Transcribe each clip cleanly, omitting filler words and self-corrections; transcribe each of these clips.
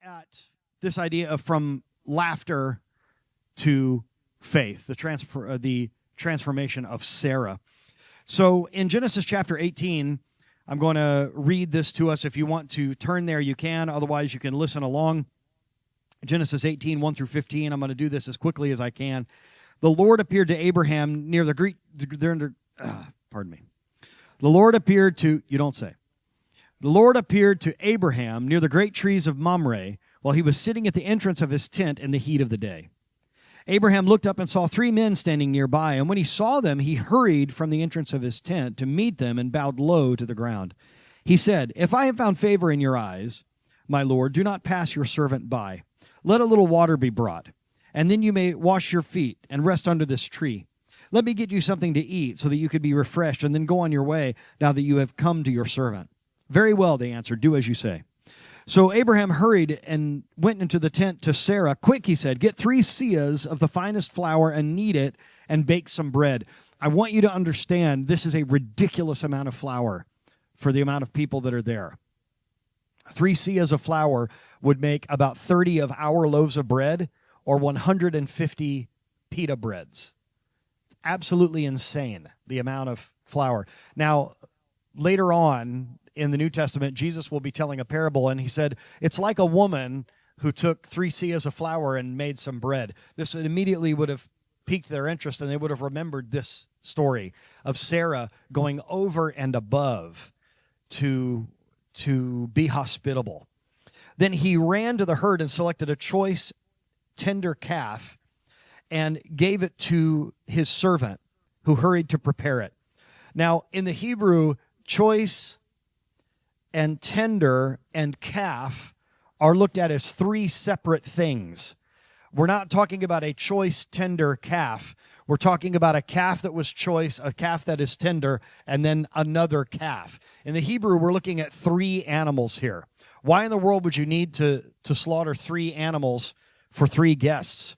at this idea of from laughter to faith, the transformation of Sarah. So in Genesis chapter 18, I'm going to read this to us. If you want to turn there, you can. Otherwise, you can listen along. Genesis 18, 1 through 15. I'm going to do this as quickly as I can. The Lord appeared to Abraham near the Greek. Pardon me. The Lord appeared to, you don't say. The Lord appeared to Abraham near the great trees of Mamre while he was sitting at the entrance of his tent in the heat of the day. Abraham looked up and saw 3 men standing nearby, and when he saw them, he hurried from the entrance of his tent to meet them and bowed low to the ground. He said, "If I have found favor in your eyes, my Lord, do not pass your servant by. Let a little water be brought, and then you may wash your feet and rest under this tree. Let me get you something to eat so that you could be refreshed, and then go on your way now that you have come to your servant." "Very well," they answered, "do as you say." So Abraham hurried and went into the tent to Sarah. "Quick," he said, "get 3 seahs of the finest flour and knead it and bake some bread." I want you to understand this is a ridiculous amount of flour for the amount of people that are there. 3 seahs of flour would make about 30 of our loaves of bread or 150 pita breads. It's absolutely insane, the amount of flour. Now, later on in the New Testament, Jesus will be telling a parable, and he said, it's like a woman who took 3 seahs of flour and made some bread. This immediately would have piqued their interest, and they would have remembered this story of Sarah going over and above to be hospitable. Then he ran to the herd and selected a choice, tender calf and gave it to his servant, who hurried to prepare it. Now, in the Hebrew, choice and tender and calf are looked at as 3 separate things. We're not talking about a choice, tender calf. We're talking about a calf that was choice, a calf that is tender, and then another calf. In the Hebrew, we're looking at 3 animals here. Why in the world would you need to slaughter 3 animals for 3 guests?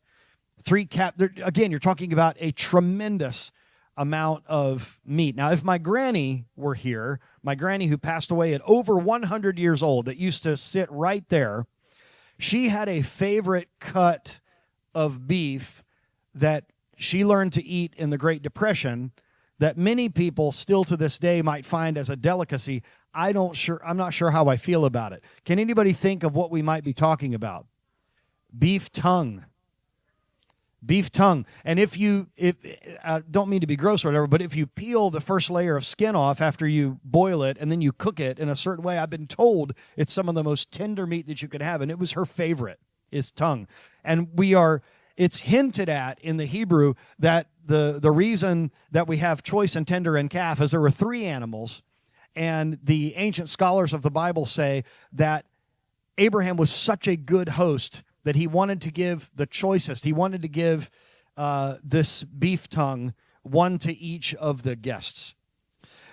3 calf. Again, you're talking about a tremendous amount of meat. Now, if my granny were here, my granny who passed away at over 100 years old, that used to sit right there, she had a favorite cut of beef that she learned to eat in the Great Depression that many people still to this day might find as a delicacy. I'm not sure how I feel about it. Can anybody think of what we might be talking about? Beef tongue. Beef tongue. And if I don't mean to be gross or whatever, but if you peel the first layer of skin off after you boil it and then you cook it in a certain way, I've been told it's some of the most tender meat that you could have. And it was her favorite, is tongue. And it's hinted at in the Hebrew that the reason that we have choice and tender and calf is there were 3 animals. And the ancient scholars of the Bible say that Abraham was such a good host that he wanted to give the choicest. He wanted to give this beef tongue, one to each of the guests.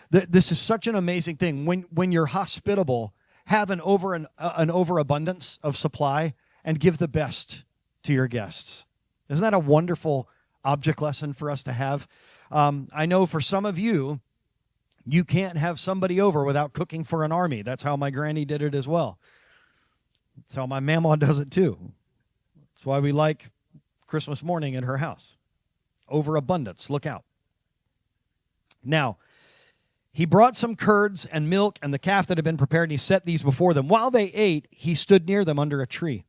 This is such an amazing thing. When you're hospitable, have an overabundance of supply and give the best to your guests. Isn't that a wonderful object lesson for us to have? I know for some of you, you can't have somebody over without cooking for an army. That's how my granny did it as well. That's how my mama does it too. That's why we like Christmas morning in her house. Overabundance, look out. Now, he brought some curds and milk and the calf that had been prepared, and he set these before them. While they ate, he stood near them under a tree.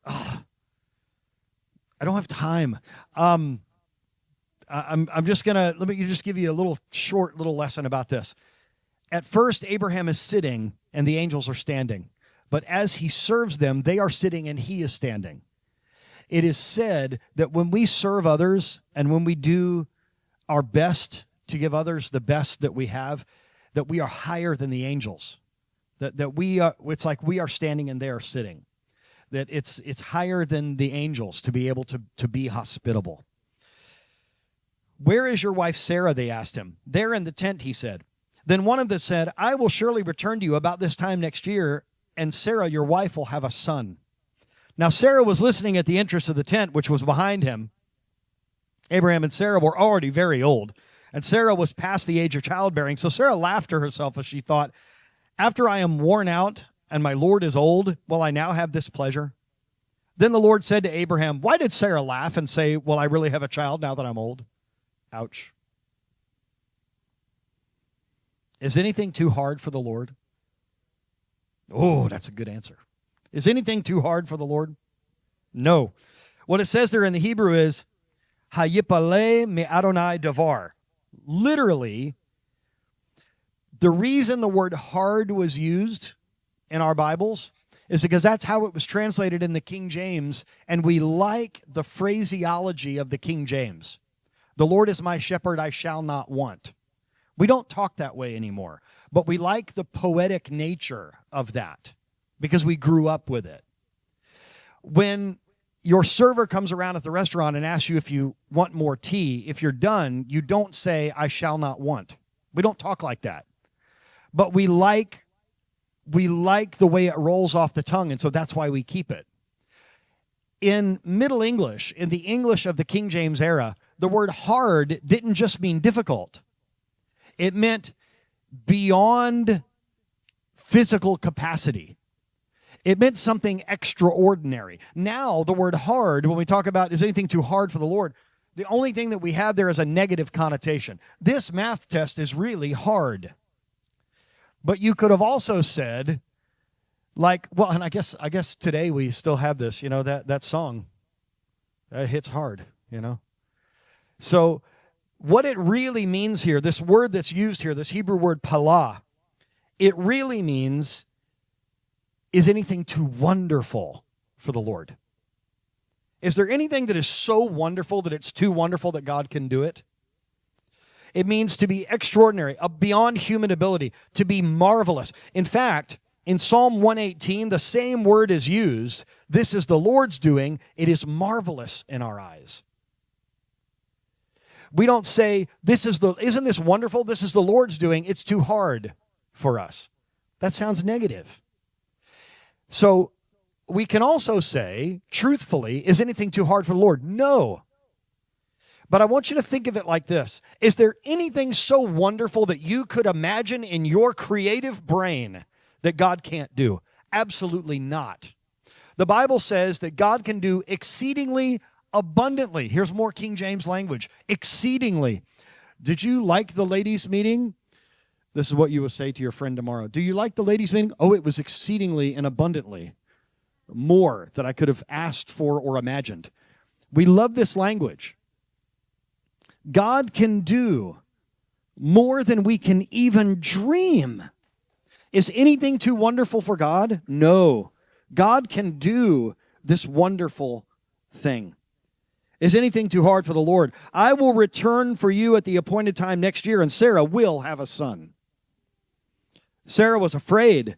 I don't have time. I'm just let me just give you a short lesson about this. At first, Abraham is sitting and the angels are standing. But as he serves them, they are sitting and he is standing. It is said that when we serve others and when we do our best to give others the best that we have, that we are higher than the angels. That we are, it's like we are standing and they are sitting. That it's higher than the angels to be able to be hospitable. "Where is your wife Sarah?" they asked him. "There in the tent," he said. Then one of them said, "I will surely return to you about this time next year, and Sarah, your wife, will have a son." Now Sarah was listening at the entrance of the tent, which was behind him. Abraham and Sarah were already very old, and Sarah was past the age of childbearing. So Sarah laughed to herself as she thought, "After I am worn out, and my Lord is old, will I now have this pleasure? Then the Lord said to Abraham, why did Sarah laugh and say, will I really have a child now that I'm old? Ouch. Is anything too hard for the Lord? Oh, that's a good answer. Is anything too hard for the Lord? No. What it says there in the Hebrew is, Hayipale me Adonai davar. Literally, the reason the word hard was used in our Bibles is because that's how it was translated in the King James, and we like the phraseology of the King James. The Lord is my shepherd, I shall not want. We don't talk that way anymore, but we like the poetic nature of that because we grew up with it. When your server comes around at the restaurant and asks you if you want more tea, if you're done, you don't say, I shall not want. We don't talk like that. But we like the way it rolls off the tongue, and so that's why we keep it. In Middle English, in the English of the King James era, the word hard didn't just mean difficult. It meant beyond physical capacity. It meant something extraordinary. Now, the word hard, when we talk about is anything too hard for the Lord, the only thing that we have there is a negative connotation. This math test is really hard. But you could have also said, like, well, and I guess today we still have this, that song. It hits hard, So what it really means here, this word that's used here, this Hebrew word palah, it really means, is anything too wonderful for the Lord? Is there anything that is so wonderful that it's too wonderful that God can do it? It means to be extraordinary, beyond human ability, to be marvelous. In fact, in Psalm 118, the same word is used. This is the Lord's doing. It is marvelous in our eyes. We don't say, isn't this wonderful? This is the Lord's doing. It's too hard for us. That sounds negative. So we can also say, truthfully, is anything too hard for the Lord? No. But I want you to think of it like this. Is there anything so wonderful that you could imagine in your creative brain that God can't do? Absolutely not. The Bible says that God can do exceedingly abundantly. Here's more King James language. Exceedingly. Did you like the ladies' meeting? This is what you will say to your friend tomorrow. Do you like the ladies' meeting? Oh, it was exceedingly and abundantly. More than I could have asked for or imagined. We love this language. God can do more than we can even dream. Is anything too wonderful for God? No. God can do this wonderful thing. Is anything too hard for the Lord? I will return for you at the appointed time next year, and Sarah will have a son. Sarah was afraid,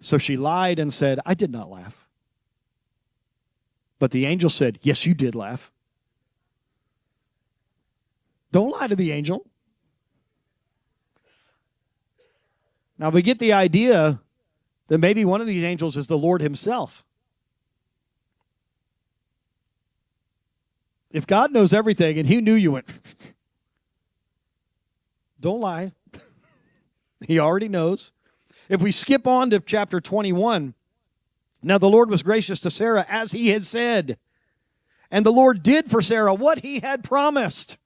so she lied and said, I did not laugh. But the angel said, yes, you did laugh. Don't lie to the angel. Now we get the idea that maybe one of these angels is the Lord himself. If God knows everything and he knew you went, don't lie. He already knows. If we skip on to chapter 21, now the Lord was gracious to Sarah as he had said. And the Lord did for Sarah what he had promised.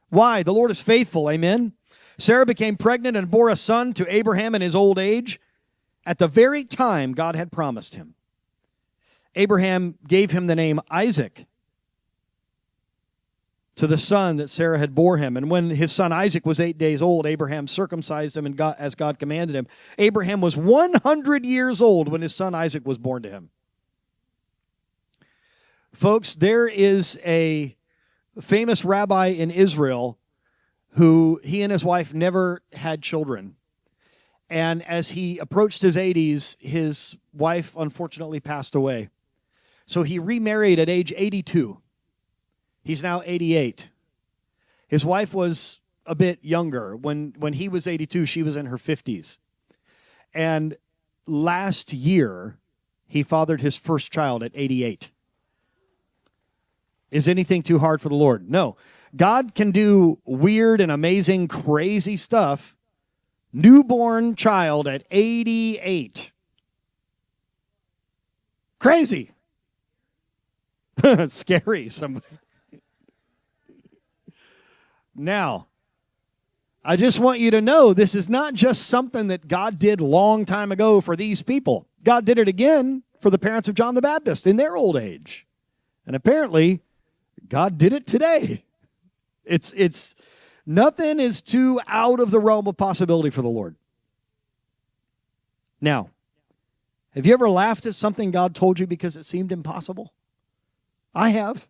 Why? The Lord is faithful, amen? Sarah became pregnant and bore a son to Abraham in his old age at the very time God had promised him. Abraham gave him the name Isaac to the son that Sarah had bore him. And when his son Isaac was 8 days old, Abraham circumcised him as God commanded him. Abraham was 100 years old when his son Isaac was born to him. Folks, there is a famous rabbi in Israel who he and his wife never had children. And as he approached his 80s, his wife unfortunately passed away. So he remarried at age 82. He's now 88. His wife was a bit younger. When he was 82, she was in her 50s. And last year, he fathered his first child at 88. Is anything too hard for the Lord? No. God can do weird and amazing, crazy stuff. Newborn child at 88. Crazy. Scary. Now, I just want you to know this is not just something that God did long time ago for these people. God did it again for the parents of John the Baptist in their old age. And apparently, God did it today. It's nothing is too out of the realm of possibility for the Lord. Now, have you ever laughed at something God told you because it seemed impossible? I have.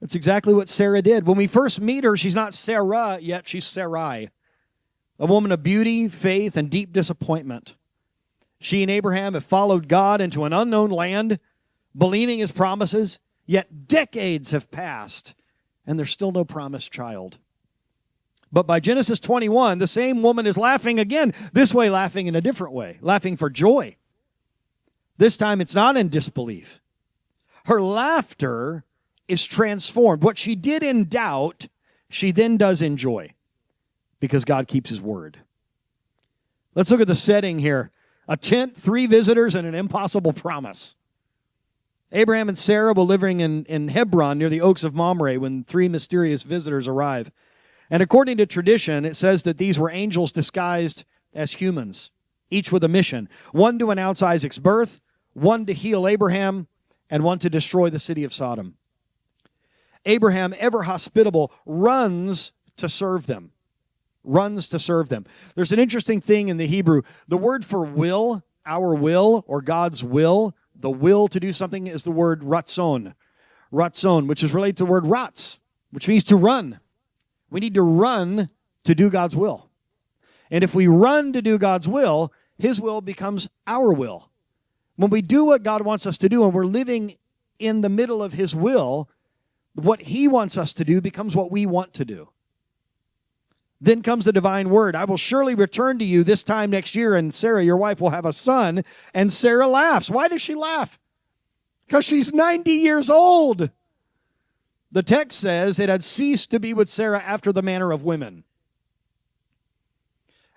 That's exactly what Sarah did. When we first meet her, she's not Sarah yet, she's Sarai, a woman of beauty, faith, and deep disappointment. She and Abraham have followed God into an unknown land, believing his promises, yet decades have passed, and there's still no promised child. But by Genesis 21, the same woman is laughing again, this way laughing in a different way, laughing for joy. This time it's not in disbelief. Her laughter is transformed. What she did in doubt, she then does in joy, because God keeps his word. Let's look at the setting here. A tent, 3 visitors, and an impossible promise. Abraham and Sarah were living in Hebron near the Oaks of Mamre when 3 mysterious visitors arrive. And according to tradition, it says that these were angels disguised as humans, each with a mission. One to announce Isaac's birth, one to heal Abraham, and one to destroy the city of Sodom. Abraham, ever hospitable, runs to serve them. Runs to serve them. There's an interesting thing in the Hebrew. The word for will, our will, or God's will, the will to do something is the word ratzon. Ratzon, which is related to the word ratz, which means to run. We need to run to do God's will. And if we run to do God's will, his will becomes our will. When we do what God wants us to do and we're living in the middle of his will, what he wants us to do becomes what we want to do. Then comes the divine word. I will surely return to you this time next year, and Sarah, your wife, will have a son. And Sarah laughs. Why does she laugh? Because she's 90 years old. The text says it had ceased to be with Sarah after the manner of women.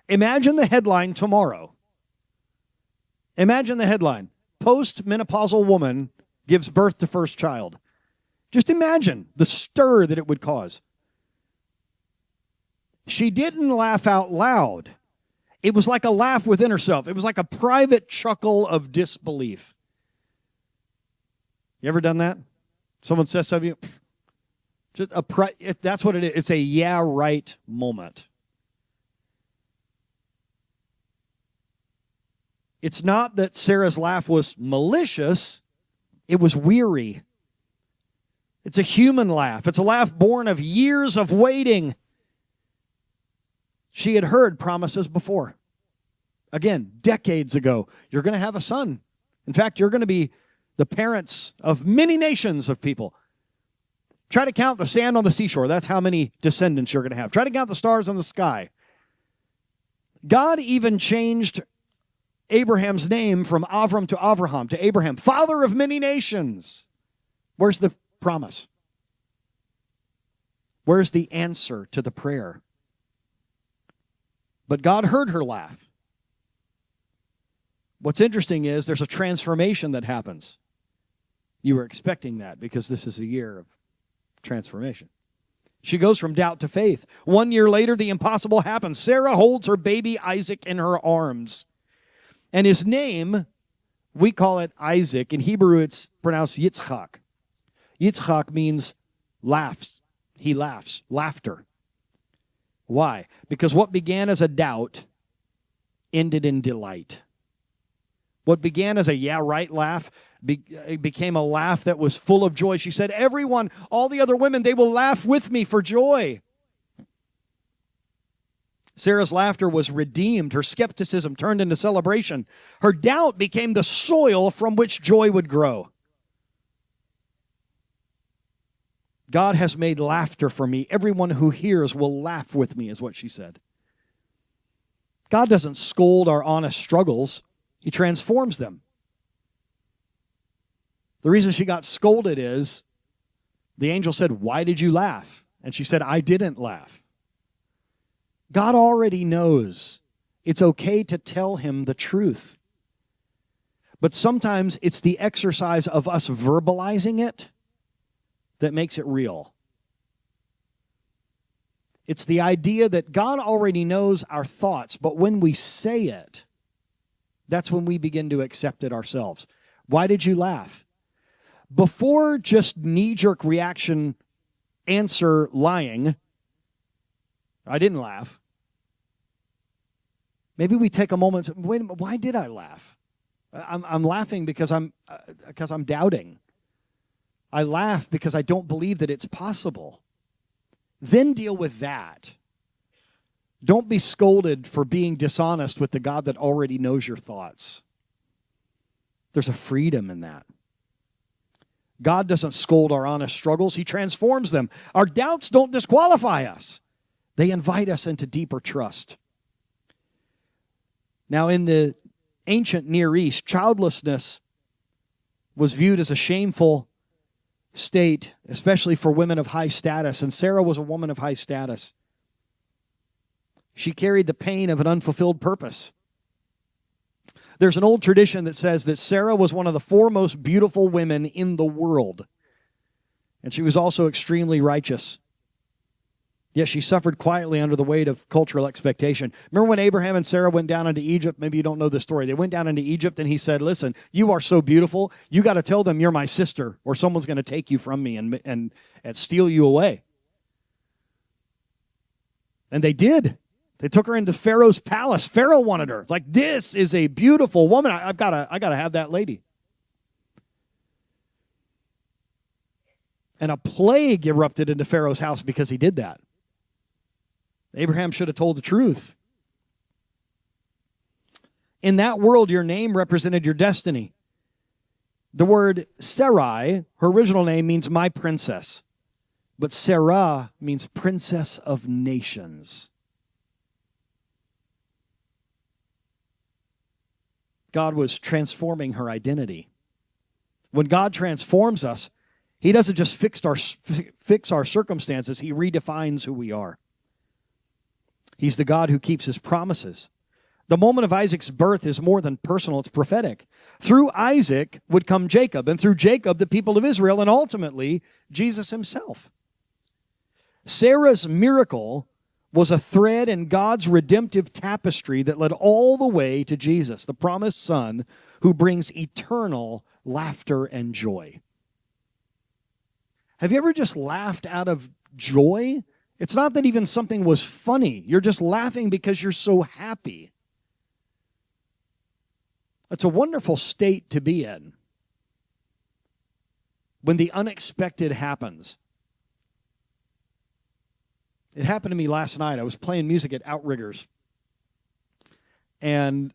Imagine the headline tomorrow. Imagine the headline. Post-menopausal woman gives birth to first child. Just imagine the stir that it would cause. She didn't laugh out loud. It was like a laugh within herself. It was like a private chuckle of disbelief. You ever done that? Someone says something, that's what it is. It's a yeah, right moment. It's not that Sarah's laugh was malicious. It was weary. It's a human laugh. It's a laugh born of years of waiting. She had heard promises before. Again, decades ago, you're going to have a son. In fact, you're going to be the parents of many nations of people. Try to count the sand on the seashore. That's how many descendants you're going to have. Try to count the stars in the sky. God even changed Abraham's name from Avram to Avraham to Abraham, father of many nations. Where's the promise? Where's the answer to the prayer? But God heard her laugh. What's interesting is there's a transformation that happens. You were expecting that because this is a year of transformation. She goes from doubt to faith. 1 year later, the impossible happens. Sarah holds her baby Isaac in her arms. And his name, we call it Isaac. In Hebrew, it's pronounced Yitzchak. Yitzchak means laughs. He laughs. Laughter. Why? Because what began as a doubt ended in delight. What began as a yeah, right laugh became a laugh that was full of joy. She said, everyone, all the other women, they will laugh with me for joy. Sarah's laughter was redeemed. Her skepticism turned into celebration. Her doubt became the soil from which joy would grow. God has made laughter for me. Everyone who hears will laugh with me, is what she said. God doesn't scold our honest struggles. He transforms them. The reason she got scolded is the angel said, why did you laugh? And she said, I didn't laugh. God already knows it's okay to tell him the truth. But sometimes it's the exercise of us verbalizing it that makes it real. It's the idea that God already knows our thoughts, but when we say it, that's when we begin to accept it ourselves. Why did you laugh? Before just knee-jerk reaction answer lying, I didn't laugh. Maybe we take a moment and say, wait a minute, why did I laugh? I'm laughing because I'm doubting. I laugh because I don't believe that it's possible. Then deal with that. Don't be scolded for being dishonest with the God that already knows your thoughts. There's a freedom in that. God doesn't scold our honest struggles. He transforms them. Our doubts don't disqualify us. They invite us into deeper trust. Now, in the ancient Near East, childlessness was viewed as a shameful state, especially for women of high status. And Sarah was a woman of high status. She carried the pain of an unfulfilled purpose. There's an old tradition that says that Sarah was one of the 4 most beautiful women in the world. And she was also extremely righteous. Yet she suffered quietly under the weight of cultural expectation. Remember when Abraham and Sarah went down into Egypt? Maybe you don't know the story. They went down into Egypt and he said, listen, you are so beautiful. You got to tell them you're my sister or someone's going to take you from me and steal you away. And they did. They took her into Pharaoh's palace. Pharaoh wanted her. Like, this is a beautiful woman. I got to have that lady. And a plague erupted into Pharaoh's house because he did that. Abraham should have told the truth. In that world, your name represented your destiny. The word Sarai, her original name means my princess. But Sarah means princess of nations. God was transforming her identity. When God transforms us, he doesn't just fix our circumstances, he redefines who we are. He's the God who keeps his promises. The moment of Isaac's birth is more than personal, it's prophetic. Through Isaac would come Jacob, and through Jacob, the people of Israel, and ultimately, Jesus himself. Sarah's miracle was a thread in God's redemptive tapestry that led all the way to Jesus, the promised Son, who brings eternal laughter and joy. Have you ever just laughed out of joy? It's not that even something was funny. You're just laughing because you're so happy. It's a wonderful state to be in. When the unexpected happens. It happened to me last night. I was playing music at Outriggers. And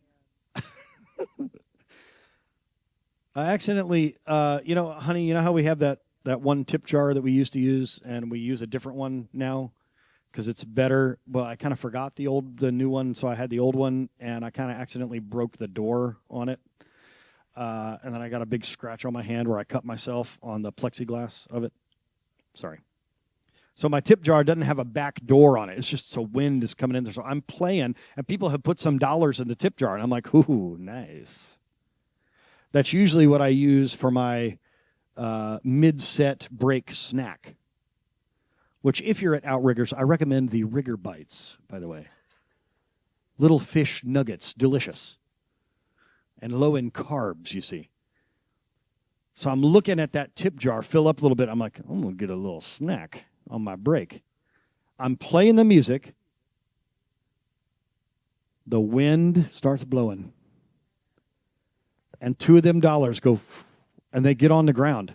I accidentally, honey, you know how we have that one tip jar that we used to use, and we use a different one now because it's better. Well, I kind of forgot the new one, so I had the old one, and I kind of accidentally broke the door on it. And then I got a big scratch on my hand where I cut myself on the plexiglass of it. Sorry. So my tip jar doesn't have a back door on it. It's just so wind is coming in there. So I'm playing, and people have put some dollars in the tip jar, and I'm like, ooh, nice. That's usually what I use for my mid-set break snack, which if you're at Outriggers, I recommend the Rigger Bites, by the way. Little fish nuggets, delicious, and low in carbs, you see. So I'm looking at that tip jar fill up a little bit. I'm like, I'm going to get a little snack on my break. I'm playing the music. The wind starts blowing. And 2 of them dollars go, and they get on the ground.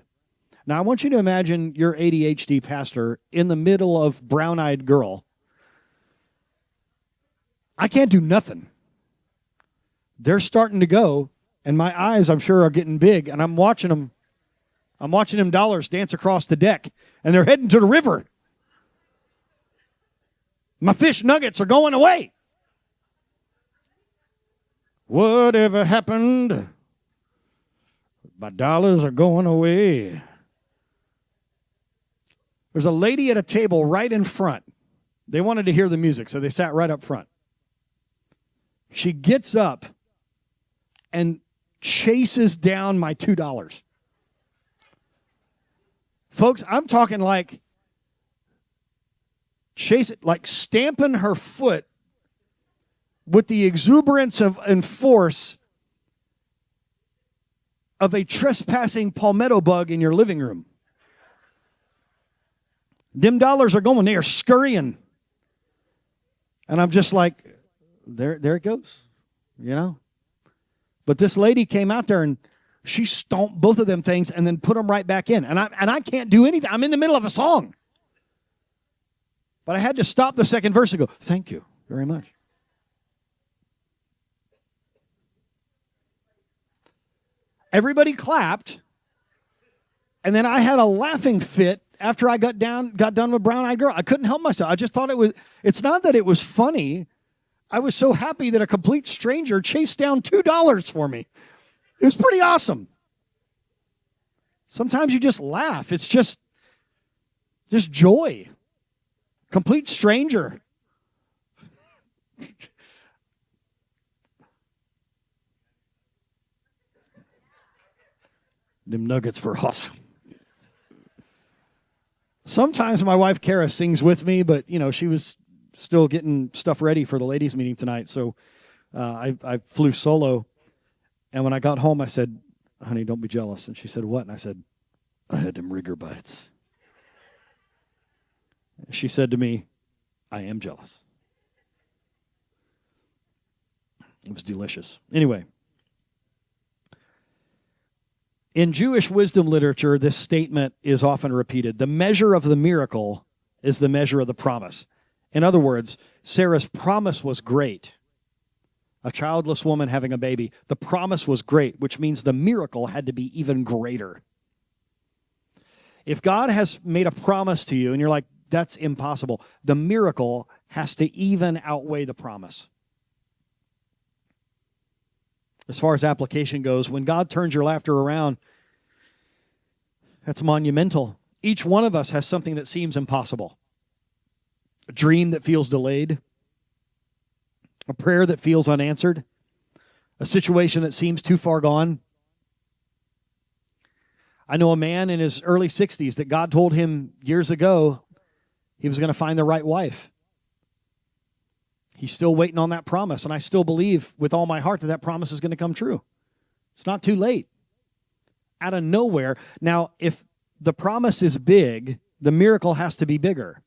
Now, I want you to imagine your ADHD pastor in the middle of brown-eyed girl. I can't do nothing. They're starting to go, and my eyes, I'm sure, are getting big, and I'm watching them. I'm watching them dollars dance across the deck, and they're heading to the river. My fish nuggets are going away. Whatever happened? My dollars are going away. There's a lady at a table right in front. They wanted to hear the music, so they sat right up front. She gets up and chases down my $2. Folks, I'm talking like stamping her foot with the exuberance and force of a trespassing palmetto bug in your living room. Them dollars are going. They are scurrying. And I'm just like, there it goes, But this lady came out there and she stomped both of them things and then put them right back in. And I can't do anything. I'm in the middle of a song. But I had to stop the second verse and go, thank you very much. Everybody clapped. And then I had a laughing fit after I got done with Brown Eyed Girl. I couldn't help myself. I just thought it's not that it was funny. I was so happy that a complete stranger chased down $2 for me. It was pretty awesome. Sometimes you just laugh. It's just joy. Complete stranger. Them nuggets were awesome. Sometimes my wife Kara sings with me, but she was still getting stuff ready for the ladies' meeting tonight, so I flew solo. And when I got home, I said, "Honey, don't be jealous." And she said, "What?" And I said, "I had them rigger bites." She said to me, "I am jealous." It was delicious. Anyway. In Jewish wisdom literature, this statement is often repeated. The measure of the miracle is the measure of the promise. In other words, Sarah's promise was great. A childless woman having a baby. The promise was great, which means the miracle had to be even greater. If God has made a promise to you and you're like, that's impossible, the miracle has to even outweigh the promise. As far as application goes, when God turns your laughter around, that's monumental. Each one of us has something that seems impossible. A dream that feels delayed. A prayer that feels unanswered. A situation that seems too far gone. I know a man in his early 60s that God told him years ago he was going to find the right wife. He's still waiting on that promise, and I still believe with all my heart that that promise is going to come true. It's not too late. Out of nowhere. Now, if the promise is big, the miracle has to be bigger.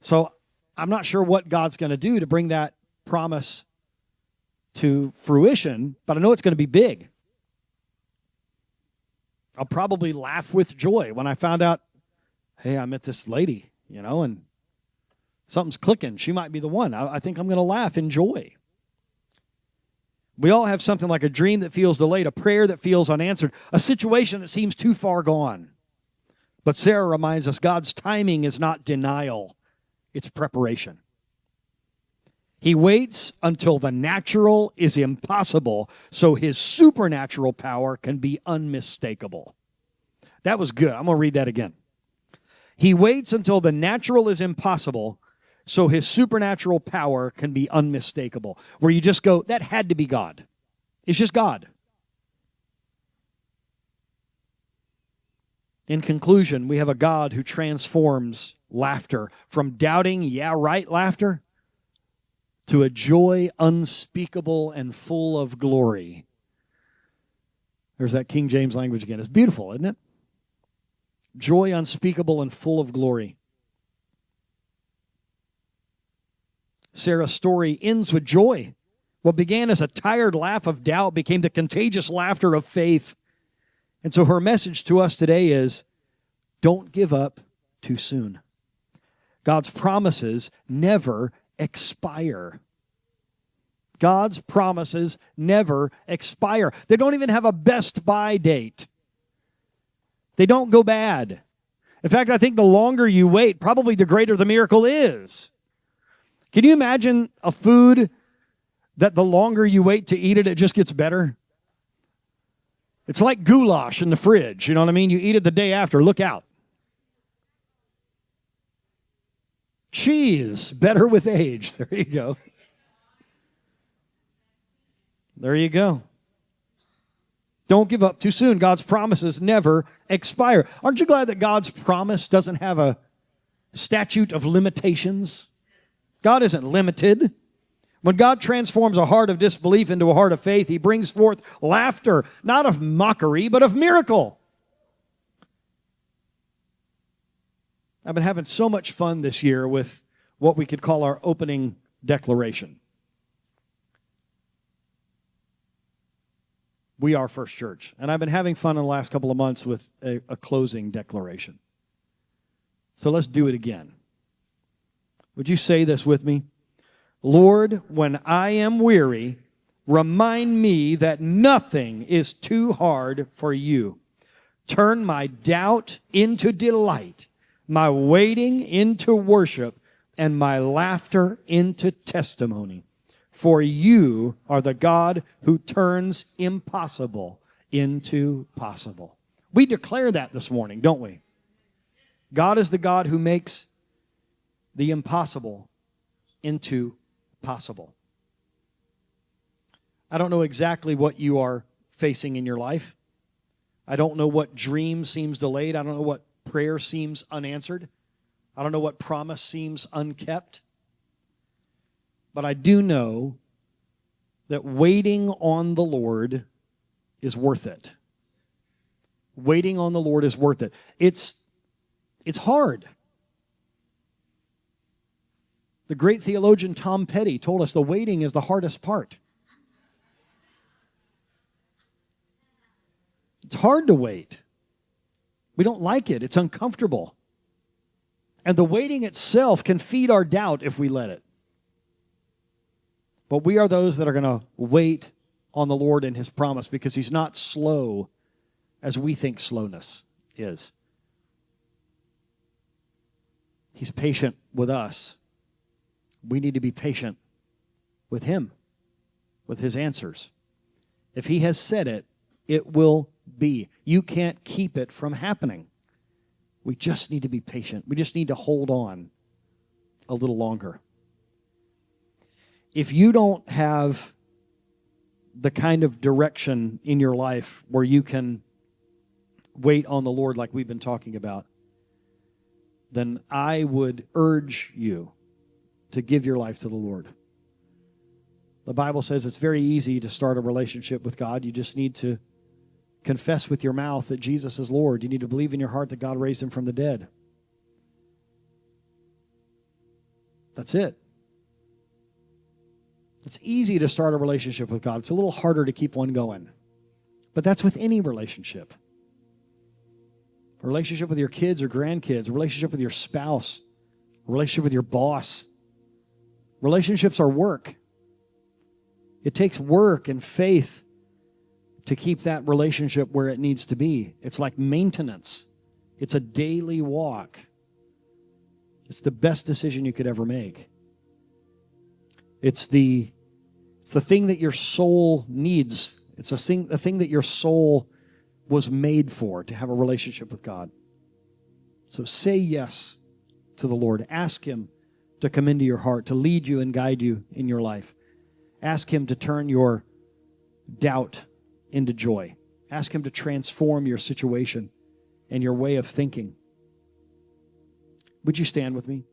So I'm not sure what God's going to do to bring that promise to fruition, but I know it's going to be big. I'll probably laugh with joy when I found out, hey, I met this lady, and something's clicking. She might be the one. I think I'm going to laugh in joy. We all have something like a dream that feels delayed, a prayer that feels unanswered, a situation that seems too far gone. But Sarah reminds us God's timing is not denial, it's preparation. He waits until the natural is impossible so his supernatural power can be unmistakable. That was good. I'm going to read that again. He waits until the natural is impossible so his supernatural power can be unmistakable. Where you just go, that had to be God. It's just God. In conclusion, we have a God who transforms laughter from doubting, yeah, right laughter to a joy unspeakable and full of glory. There's that King James language again. It's beautiful, isn't it? Joy unspeakable and full of glory. Sarah's story ends with joy. What began as a tired laugh of doubt became the contagious laughter of faith. And so her message to us today is, don't give up too soon. God's promises never expire. God's promises never expire. They don't even have a best by date. They don't go bad. In fact, I think the longer you wait, probably the greater the miracle is. Can you imagine a food that the longer you wait to eat it, it just gets better? It's like goulash in the fridge. You know what I mean? You eat it the day after. Look out. Cheese, better with age. There you go. There you go. Don't give up too soon. God's promises never expire. Aren't you glad that God's promise doesn't have a statute of limitations? God isn't limited. When God transforms a heart of disbelief into a heart of faith, he brings forth laughter, not of mockery, but of miracle. I've been having so much fun this year with what we could call our opening declaration. We are First Church. And I've been having fun in the last couple of months with a closing declaration. So let's do it again. Would you say this with me? Lord, when I am weary, remind me that nothing is too hard for you. Turn my doubt into delight, my waiting into worship, and my laughter into testimony. For you are the God who turns impossible into possible. We declare that this morning, don't we? God is the God who makes the impossible into possible. I don't know exactly what you are facing in your life. I don't know what dream seems delayed. I don't know what prayer seems unanswered. I don't know what promise seems unkept. But I do know that waiting on the Lord is worth it. Waiting on the Lord is worth it. It's hard. The great theologian Tom Petty told us the waiting is the hardest part. It's hard to wait. We don't like it. It's uncomfortable. And the waiting itself can feed our doubt if we let it. But we are those that are going to wait on the Lord and his promise because he's not slow as we think slowness is. He's patient with us. We need to be patient with him, with his answers. If he has said it, it will be. You can't keep it from happening. We just need to be patient. We just need to hold on a little longer. If you don't have the kind of direction in your life where you can wait on the Lord like we've been talking about, then I would urge you to give your life to the Lord. The Bible says it's very easy to start a relationship with God. You just need to confess with your mouth that Jesus is Lord. You need to believe in your heart that God raised him from the dead. That's it. It's easy to start a relationship with God. It's a little harder to keep one going. But that's with any relationship. A relationship with your kids or grandkids, a relationship with your spouse, a relationship with your boss. Relationships are work. It takes work and faith to keep that relationship where it needs to be. It's like maintenance. It's a daily walk. It's the best decision you could ever make. It's the thing that your soul needs. It's a thing that your soul was made for, to have a relationship with God. So say yes to the Lord. Ask him to come into your heart, to lead you and guide you in your life. Ask him to turn your doubt into joy. Ask him to transform your situation and your way of thinking. Would you stand with me?